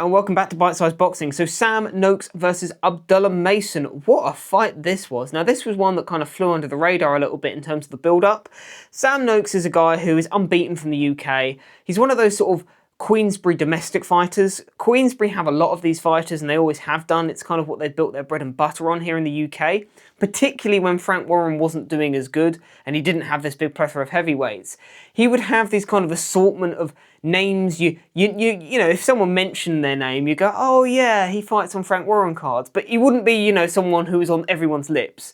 and welcome back to Bitesize Boxing. So Sam Noakes versus Abdullah Mason. What a fight this was. Now this was one that kind of flew under the radar a little bit in terms of the build-up. Sam Noakes is a guy who is unbeaten from the UK. He's one of those sort of Queensberry domestic fighters. Queensberry have a lot of these fighters and they always have done. It's kind of what they've built their bread and butter on here in the UK, particularly when Frank Warren wasn't doing as good and he didn't have this big plethora of heavyweights. He would have this kind of assortment of names. You know, if someone mentioned their name, you go, oh yeah, he fights on Frank Warren cards, but he wouldn't be, you know, someone who was on everyone's lips.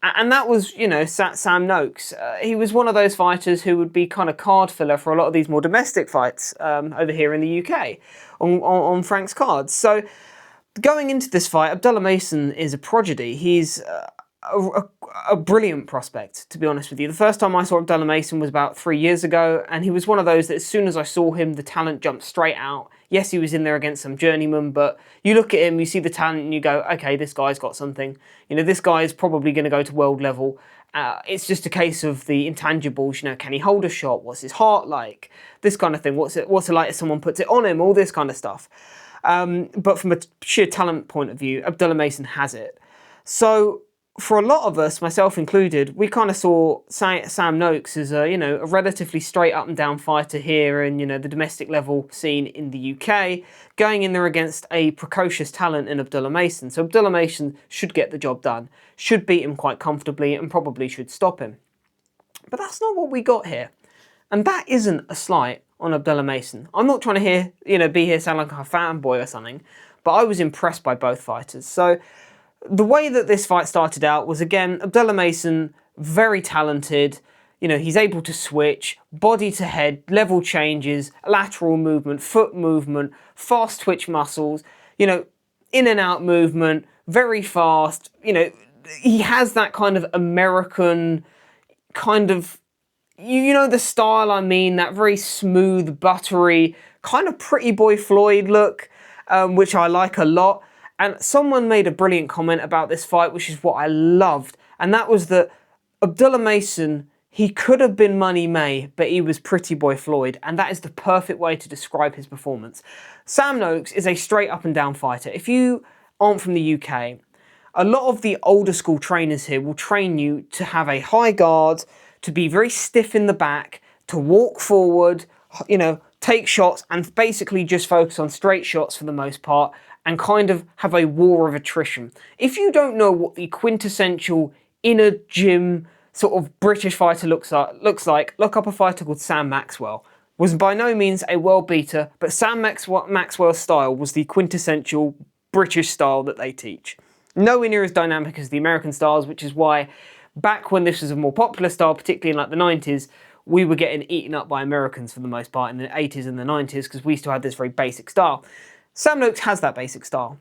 And that was, you know, Sam Noakes. He was one of those fighters who would be kind of card filler for a lot of these more domestic fights over here in the UK on Frank's cards. So going into this fight, Abdullah Mason is a prodigy. He's a brilliant prospect, to be honest with you. The first time I saw Abdullah Mason was about 3 years ago, and he was one of those that as soon as I saw him, the talent jumped straight out. Yes, he was in there against some journeyman, but you look at him, you see the talent, and you go, okay, this guy's got something. You know, this guy is probably going to go to world level. It's just a case of the intangibles. You know, can he hold a shot? What's his heart like? This kind of thing. What's it like if someone puts it on him? All this kind of stuff. But from a sheer talent point of view, Abdullah Mason has it. So for a lot of us, myself included, we kind of saw Sam Noakes as a, you know, a relatively straight up and down fighter here in, you know, the domestic level scene in the UK, going in there against a precocious talent in Abdullah Mason. So Abdullah Mason should get the job done, should beat him quite comfortably and probably should stop him. But that's not what we got here. And that isn't a slight on Abdullah Mason. I'm not trying to be here sound like a fanboy or something, but I was impressed by both fighters. So the way that this fight started out was, again, Abdullah Mason, very talented. You know, he's able to switch, body to head, level changes, lateral movement, foot movement, fast twitch muscles, you know, in and out movement, very fast. You know, he has that kind of American kind of, you know the style I mean, that very smooth, buttery, kind of Pretty Boy Floyd look, which I like a lot. And someone made a brilliant comment about this fight, which is what I loved. And that was that Abdullah Mason, he could have been Money May, but he was Pretty Boy Floyd. And that is the perfect way to describe his performance. Sam Noakes is a straight up and down fighter. If you aren't from the UK, a lot of the older school trainers here will train you to have a high guard, to be very stiff in the back, to walk forward, you know, take shots and basically just focus on straight shots for the most part, and kind of have a war of attrition. If you don't know what the quintessential inner gym sort of British fighter looks like, look up a fighter called Sam Maxwell. Was by no means a world beater, but Sam Maxwell's style was the quintessential British style that they teach. Nowhere near as dynamic as the American styles, which is why back when this was a more popular style, particularly in like the 90s, we were getting eaten up by Americans for the most part in the 80s and the 90s because we still had this very basic style. Sam Noakes has that basic style.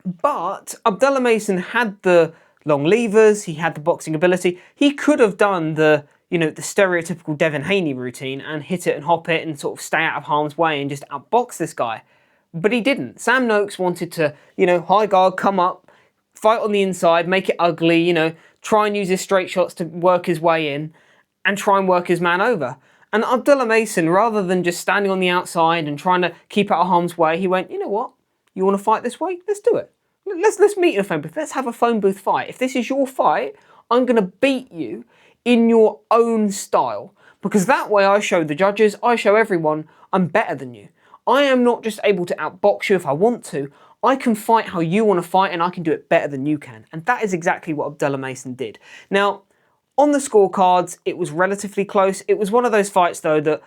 But Abdullah Mason had the long levers, he had the boxing ability. He could have done the, you know, the stereotypical Devin Haney routine and hit it and hop it and sort of stay out of harm's way and just outbox this guy. But he didn't. Sam Noakes wanted to, you know, high guard, come up, fight on the inside, make it ugly, you know, try and use his straight shots to work his way in and try and work his man over. And Abdullah Mason, rather than just standing on the outside and trying to keep out of harm's way, he went, you know what? You want to fight this way? Let's do it. Let's meet in a phone booth. Let's have a phone booth fight. If this is your fight, I'm going to beat you in your own style. Because that way I show the judges, I show everyone, I'm better than you. I am not just able to outbox you if I want to. I can fight how you want to fight and I can do it better than you can. And that is exactly what Abdullah Mason did. Now, on the scorecards, it was relatively close. It was one of those fights, though, that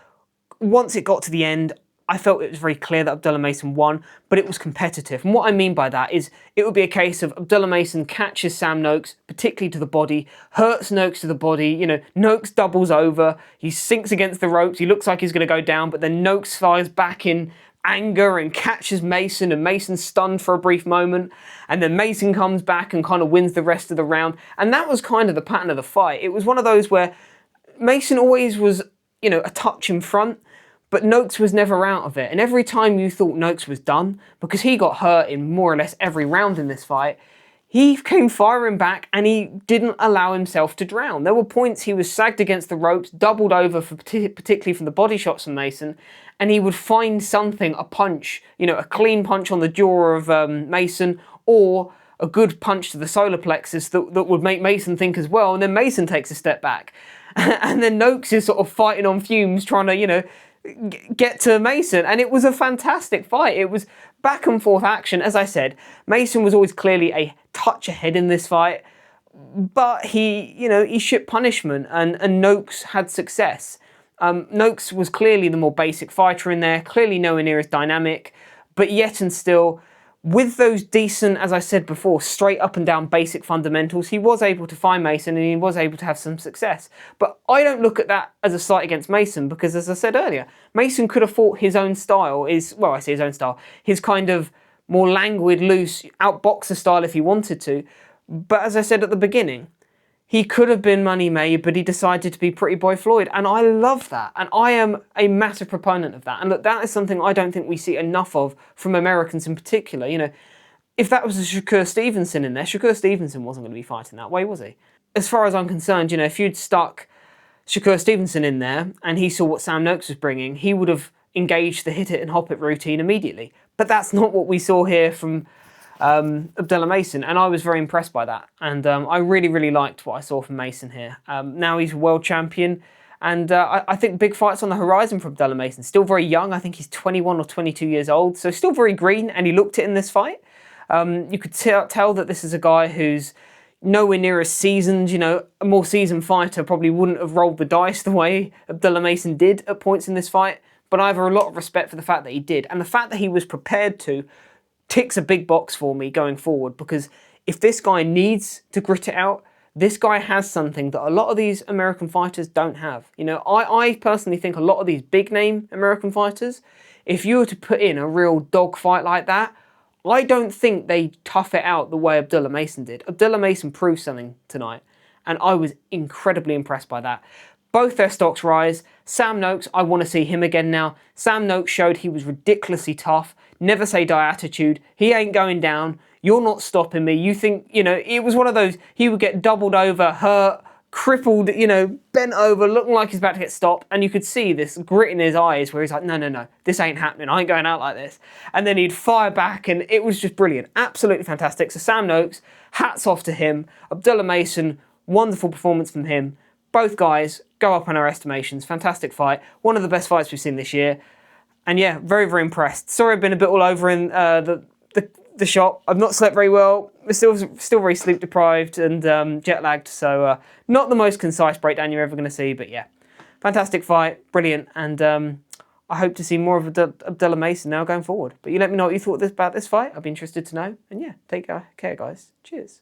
once it got to the end, I felt it was very clear that Abdullah Mason won, but it was competitive. And what I mean by that is it would be a case of Abdullah Mason catches Sam Noakes, particularly to the body, hurts Noakes to the body, you know, Noakes doubles over, he sinks against the ropes, he looks like he's going to go down, but then Noakes fires back in anger and catches Mason, and Mason's stunned for a brief moment, and then Mason comes back and kind of wins the rest of the round. And that was kind of the pattern of the fight. It was one of those where Mason always was, you know, a touch in front, but Noakes was never out of it. And every time you thought Noakes was done, because he got hurt in more or less every round in this fight, he came firing back and he didn't allow himself to drown. There were points he was sagged against the ropes, doubled over, particularly from the body shots from Mason, and he would find something, a punch, you know, a clean punch on the jaw of Mason, or a good punch to the solar plexus that would make Mason think as well, and then Mason takes a step back. And then Noakes is sort of fighting on fumes, trying to, you know, get to Mason, and it was a fantastic fight. It was back and forth action. As I said, Mason was always clearly a touch ahead in this fight, but he, you know, he shipped punishment, and Noakes had success. Noakes was clearly the more basic fighter in there, clearly nowhere near as dynamic, but yet and still, with those decent, as I said before, straight up and down basic fundamentals, he was able to find Mason and he was able to have some success. But I don't look at that as a slight against Mason because, as I said earlier, Mason could have fought his own style, well, I say his own style, his kind of more languid, loose, outboxer style if he wanted to. But as I said at the beginning, he could have been money made, but he decided to be Pretty Boy Floyd. And I love that. And I am a massive proponent of that. And look, that is something I don't think we see enough of from Americans in particular. You know, if that was a Shakur Stevenson in there, Shakur Stevenson wasn't going to be fighting that way, was he? As far as I'm concerned, you know, if you'd stuck Shakur Stevenson in there and he saw what Sam Noakes was bringing, he would have engaged the hit it and hop it routine immediately. But that's not what we saw here from Abdullah Mason, and I was very impressed by that, and I really, really liked what I saw from Mason here. Now he's world champion, and I think big fights on the horizon for Abdullah Mason. Still very young, I think he's 21 or 22 years old, so still very green, and he looked it in this fight. You could tell that this is a guy who's nowhere near as seasoned. You know, a more seasoned fighter probably wouldn't have rolled the dice the way Abdullah Mason did at points in this fight, but I have a lot of respect for the fact that he did, and the fact that he was prepared to ticks a big box for me going forward, because if this guy needs to grit it out, this guy has something that a lot of these American fighters don't have. You know, I personally think a lot of these big name American fighters, if you were to put in a real dog fight like that, I don't think they tough it out the way Abdullah Mason did. Abdullah Mason proved something tonight, and I was incredibly impressed by that. Both their stocks rise. Sam Noakes, I want to see him again now. Sam Noakes showed he was ridiculously tough. Never say die attitude. He ain't going down. You're not stopping me. You think, you know, it was one of those, he would get doubled over, hurt, crippled, you know, bent over, looking like he's about to get stopped. And you could see this grit in his eyes where he's like, no, no, no, this ain't happening. I ain't going out like this. And then he'd fire back, and it was just brilliant. Absolutely fantastic. So Sam Noakes, hats off to him. Abdullah Mason, wonderful performance from him. Both guys go up in our estimations. Fantastic fight. One of the best fights we've seen this year. And yeah, very, very impressed. Sorry I've been a bit all over in the shop. I've not slept very well. We're still very sleep deprived and jet lagged. So not the most concise breakdown you're ever going to see. But yeah, fantastic fight. Brilliant. And I hope to see more of Abdullah Mason now going forward. But you let me know what you thought about this fight. I'd be interested to know. And yeah, take care, guys. Cheers.